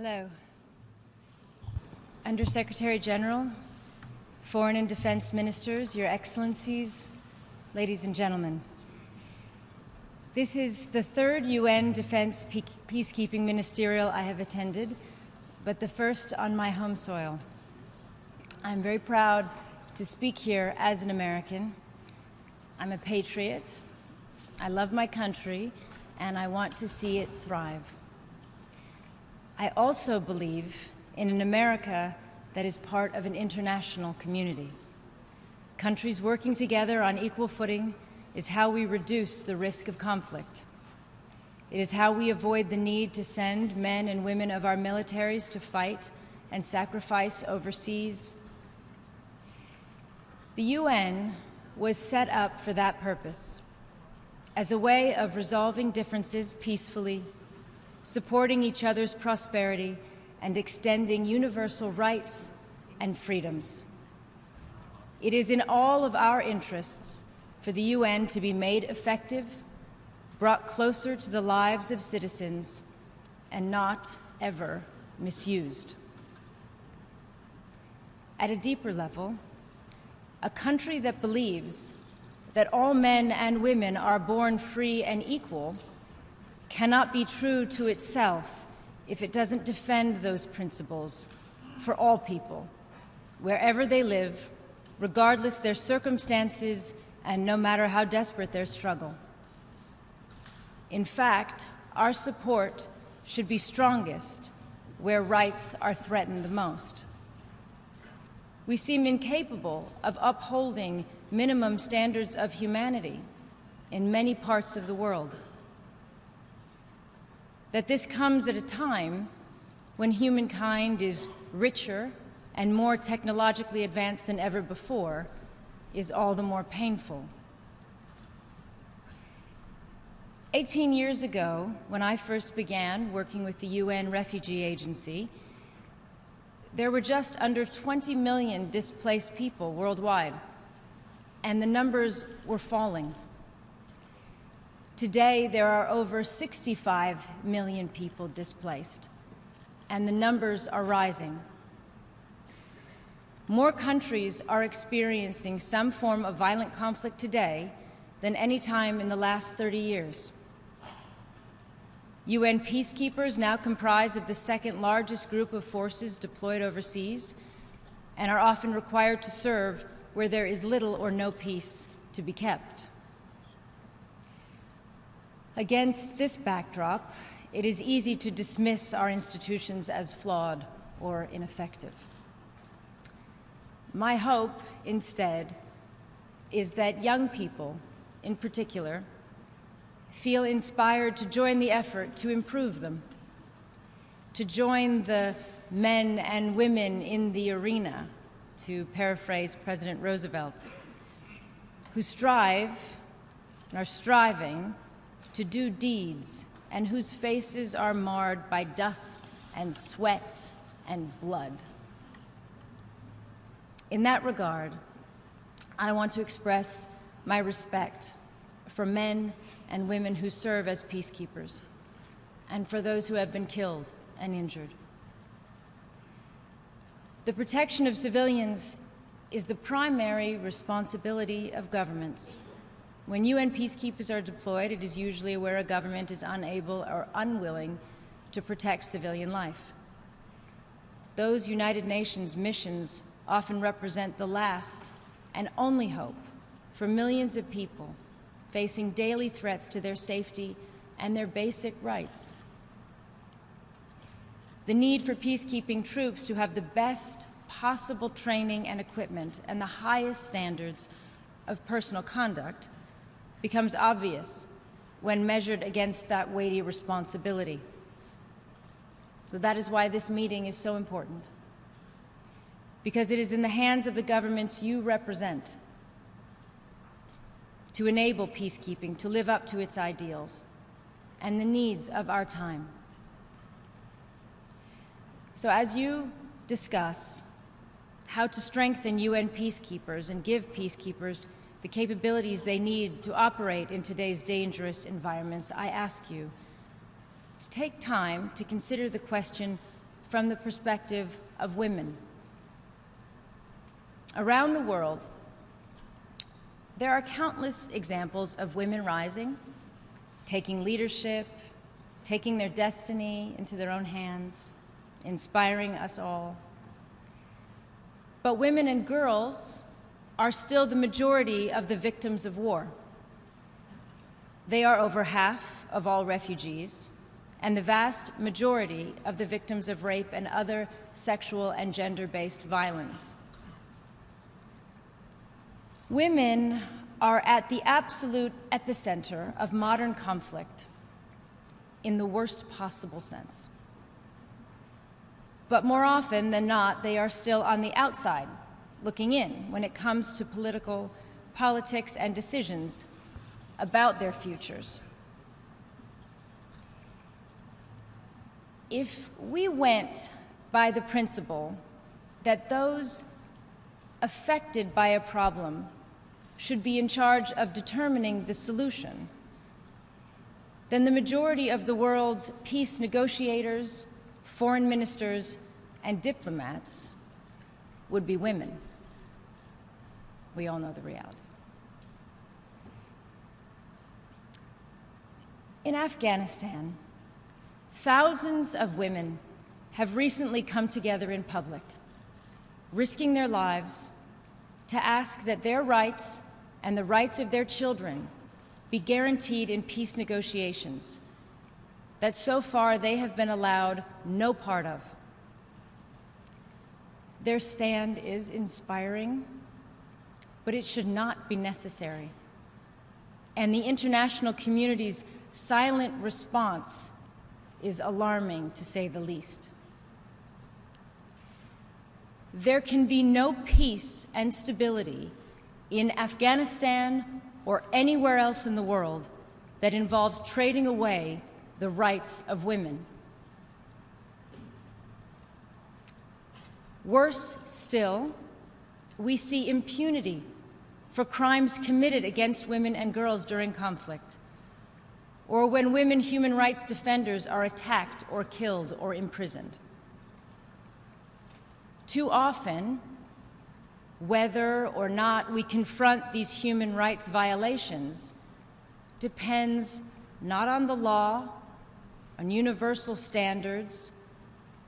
Hello. Undersecretary General, Foreign and Defense Ministers, Your Excellencies, ladies and gentlemen. This is the third UN Defense Peacekeeping Ministerial I have attended, but the first on my home soil. I'm very proud to speak here as an American. I'm a patriot. I love my country, and I want to see it thrive. I also believe in an America that is part of an international community. Countries working together on equal footing is how we reduce the risk of conflict. It is how we avoid the need to send men and women of our militaries to fight and sacrifice overseas. The UN was set up for that purpose, as a way of resolving differences peacefully, supporting each other's prosperity, and extending universal rights and freedoms. It is in all of our interests for the UN to be made effective, brought closer to the lives of citizens, and not ever misused. At a deeper level, a country that believes that all men and women are born free and equal cannot be true to itself if it doesn't defend those principles for all people, wherever they live, regardless their circumstances and no matter how desperate their struggle. In fact, our support should be strongest where rights are threatened the most. We seem incapable of upholding minimum standards of humanity in many parts of the world. That this comes at a time when humankind is richer and more technologically advanced than ever before is all the more painful. 18 years ago, when I first began working with the UN Refugee Agency, there were just under 20 million displaced people worldwide, and the numbers were falling. Today, there are over 65 million people displaced, and the numbers are rising. More countries are experiencing some form of violent conflict today than any time in the last 30 years. UN peacekeepers now comprise of the second largest group of forces deployed overseas and are often required to serve where there is little or no peace to be kept. Against this backdrop, it is easy to dismiss our institutions as flawed or ineffective. My hope, instead, is that young people, in particular, feel inspired to join the effort to improve them, to join the men and women in the arena, to paraphrase President Roosevelt, who strive and are striving to do deeds and whose faces are marred by dust and sweat and blood. In that regard, I want to express my respect for men and women who serve as peacekeepers and for those who have been killed and injured. The protection of civilians is the primary responsibility of governments. When UN peacekeepers are deployed, it is usually where a government is unable or unwilling to protect civilian life. Those United Nations missions often represent the last and only hope for millions of people facing daily threats to their safety and their basic rights. The need for peacekeeping troops to have the best possible training and equipment and the highest standards of personal conduct becomes obvious when measured against that weighty responsibility. So that is why this meeting is so important, because it is in the hands of the governments you represent to enable peacekeeping to live up to its ideals and the needs of our time. So as you discuss how to strengthen UN peacekeepers and give peacekeepers the capabilities they need to operate in today's dangerous environments, I ask you to take time to consider the question from the perspective of women. Around the world, there are countless examples of women rising, taking leadership, taking their destiny into their own hands, inspiring us all. But women and girls are still the majority of the victims of war. They are over half of all refugees and the vast majority of the victims of rape and other sexual and gender-based violence. Women are at the absolute epicenter of modern conflict in the worst possible sense. But more often than not, they are still on the outside, looking in when it comes to politics and decisions about their futures. If we went by the principle that those affected by a problem should be in charge of determining the solution, then the majority of the world's peace negotiators, foreign ministers, and diplomats would be women. We all know the reality. In Afghanistan, thousands of women have recently come together in public, risking their lives to ask that their rights and the rights of their children be guaranteed in peace negotiations that so far they have been allowed no part of. Their stand is inspiring, but it should not be necessary. And the international community's silent response is alarming, to say the least. There can be no peace and stability in Afghanistan or anywhere else in the world that involves trading away the rights of women. Worse still, we see impunity for crimes committed against women and girls during conflict, or when women human rights defenders are attacked or killed or imprisoned. Too often, whether or not we confront these human rights violations depends not on the law, on universal standards,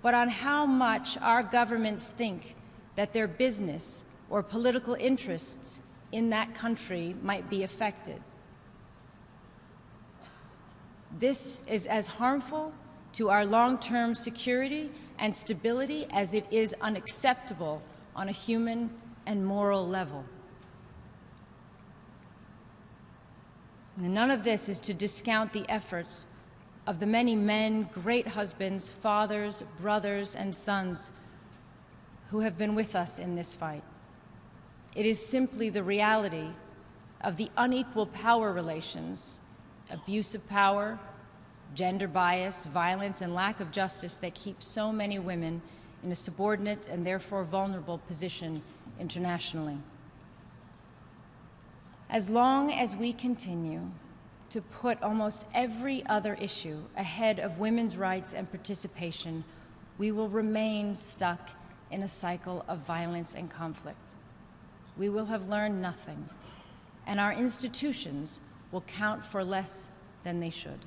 but on how much our governments think that their business or political interests in that country might be affected. This is as harmful to our long-term security and stability as it is unacceptable on a human and moral level. And none of this is to discount the efforts of the many men, great husbands, fathers, brothers, and sons who have been with us in this fight. It is simply the reality of the unequal power relations, abuse of power, gender bias, violence, and lack of justice that keep so many women in a subordinate and therefore vulnerable position internationally. As long as we continue to put almost every other issue ahead of women's rights and participation, we will remain stuck in a cycle of violence and conflict. We will have learned nothing, and our institutions will count for less than they should.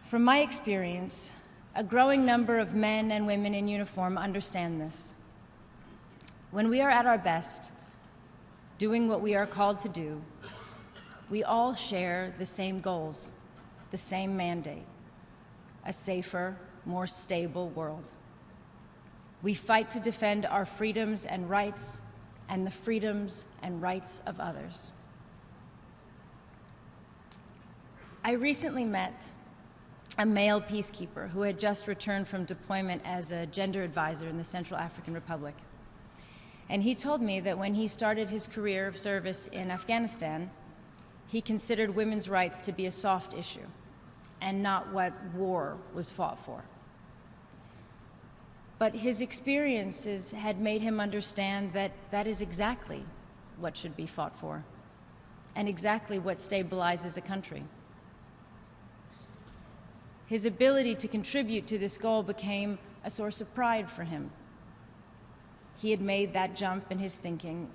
From my experience, a growing number of men and women in uniform understand this. When we are at our best, doing what we are called to do, we all share the same goals, the same mandate: a safer, more stable world. We fight to defend our freedoms and rights and the freedoms and rights of others. I recently met a male peacekeeper who had just returned from deployment as a gender advisor in the Central African Republic. And he told me that when he started his career of service in Afghanistan, he considered women's rights to be a soft issue and not what war was fought for. But his experiences had made him understand that that is exactly what should be fought for and exactly what stabilizes a country. his ability to contribute to this goal became a source of pride for him. He had made that jump in his thinking,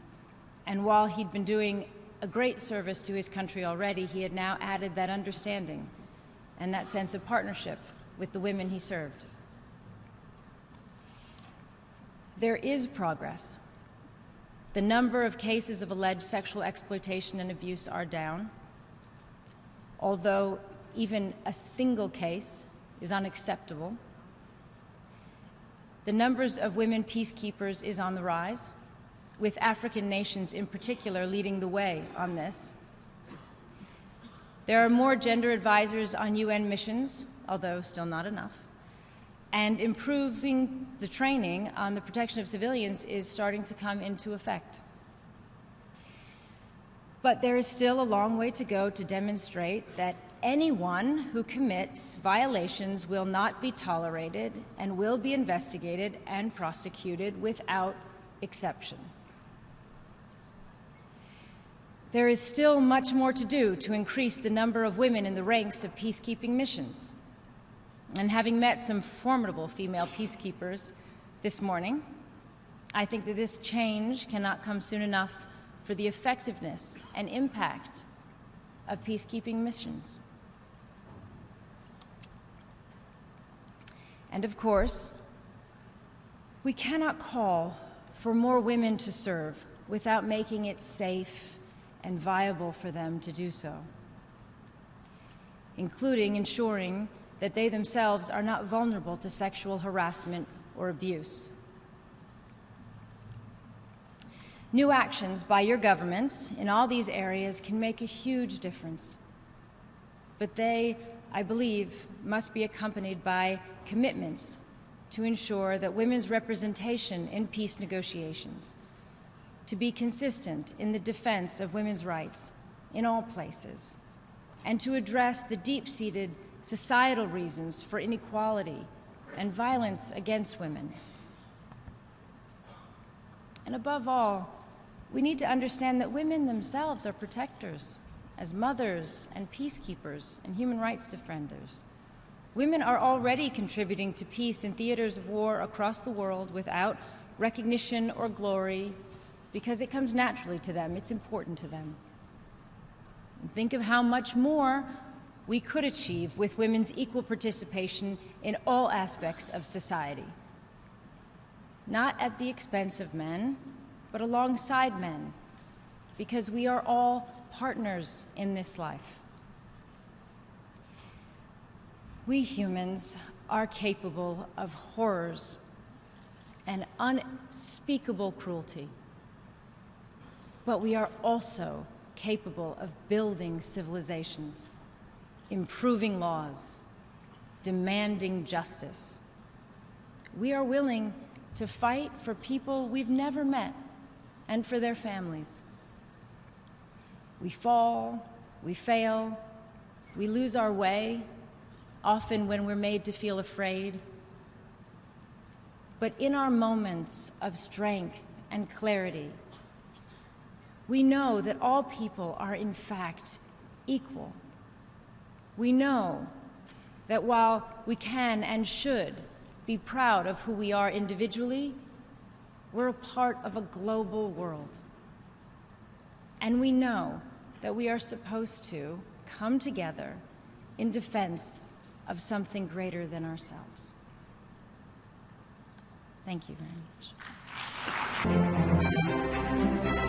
and while he'd been doing a great service to his country already, he had now added that understanding and that sense of partnership with the women he served. There is progress. The number of cases of alleged sexual exploitation and abuse are down, although even a single case is unacceptable. The numbers of women peacekeepers is on the rise, with African nations in particular leading the way on this. There are more gender advisors on UN missions, although still not enough, and improving the training on the protection of civilians is starting to come into effect. But there is still a long way to go to demonstrate that anyone who commits violations will not be tolerated and will be investigated and prosecuted without exception. There is still much more to do to increase the number of women in the ranks of peacekeeping missions. And having met some formidable female peacekeepers this morning, I think that this change cannot come soon enough for the effectiveness and impact of peacekeeping missions. And of course, we cannot call for more women to serve without making it safe and viable for them to do so, including ensuring that they themselves are not vulnerable to sexual harassment or abuse. New actions by your governments in all these areas can make a huge difference, but they, I believe, must be accompanied by commitments to ensure that women's representation in peace negotiations, to be consistent in the defense of women's rights in all places, and to address the deep-seated societal reasons for inequality and violence against women. And above all, we need to understand that women themselves are protectors, as mothers and peacekeepers and human rights defenders. Women are already contributing to peace in theaters of war across the world without recognition or glory, because it comes naturally to them, it's important to them. And think of how much more we could achieve with women's equal participation in all aspects of society. Not at the expense of men, but alongside men, because we are all partners in this life. We humans are capable of horrors and unspeakable cruelty, but we are also capable of building civilizations, improving laws, demanding justice. We are willing to fight for people we've never met and for their families. We fall, we fail, we lose our way, often when we're made to feel afraid. But in our moments of strength and clarity, we know that all people are in fact equal. We know that while we can and should be proud of who we are individually, we're a part of a global world. And we know that we are supposed to come together in defense of something greater than ourselves. Thank you very much.